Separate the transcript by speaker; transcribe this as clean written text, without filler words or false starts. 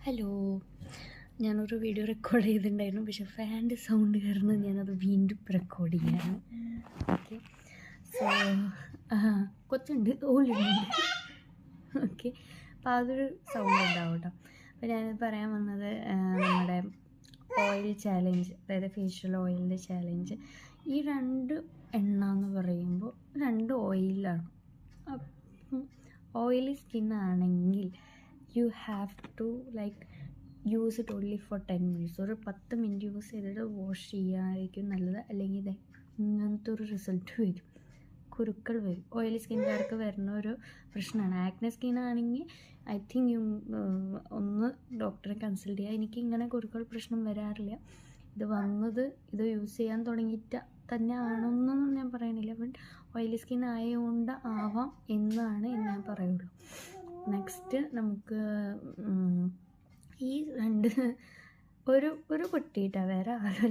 Speaker 1: Hello, ഞാനൊരു video record ചെയ്തിട്ടുണ്ടായിരുന്നു, പക്ഷേ ഫാൻ്റെ സൗണ്ട് കാരണം ഞാനത് വീണ്ടും റെക്കോർഡ് ചെയ്യാണ്. ഓക്കെ, സോ കൊച്ചുണ്ട്, ഓളുണ്ട്. ഓക്കെ, അപ്പോൾ അതൊരു സൗണ്ട് ഉണ്ടാവും കേട്ടോ. അപ്പോൾ ഞാനിത് പറയാൻ വന്നത് നമ്മുടെ ഓയിൽ ചാലഞ്ച്, അതായത് ഫേഷ്യൽ ഓയിലിൻ്റെ ചാലഞ്ച്. ഈ രണ്ട് എണ്ണ എന്ന് പറയുമ്പോൾ രണ്ട് ഓയിലാണ്. അപ്പം ഓയിലി സ്കിന്നാണെങ്കിൽ you have to use it only for 10 minutes. ഒരു 10 മിനിറ്റ് യൂസ് ചെയ്തിട്ട് വാഷ് ചെയ്യാനായിരിക്കും നല്ലത്. അല്ലെങ്കിൽ ഇത് ഇങ്ങനത്തെ ഒരു റിസൾട്ട് വരും, കുരുക്കൾ വരും. ഓയിലി സ്കിൻകാർക്ക് വരുന്ന ഒരു പ്രശ്നമാണ്. ആക്നെ സ്കിന്നാണെങ്കിൽ ഐ തിങ്ക് ഒന്ന് ഡോക്ടറെ കൺസൾട്ട് ചെയ്യുക. എനിക്ക് ഇങ്ങനെ കുരുക്കൾ പ്രശ്നം വരാറില്ല. ഇത് വന്നത് ഇത് യൂസ് ചെയ്യാൻ തുടങ്ങിയിട്ട് തന്നെ ആണെന്നൊന്നും ഞാൻ പറയണില്ല, ബട്ട് ഓയിലി സ്കിൻ ആയതുകൊണ്ട് ആവാം എന്നാണ് ഞാൻ പറയുള്ളൂ. നെക്സ്റ്റ് നമുക്ക് ഈ രണ്ട് ഒരു പൊട്ടിയിട്ടാണ്, വേറെ ആരും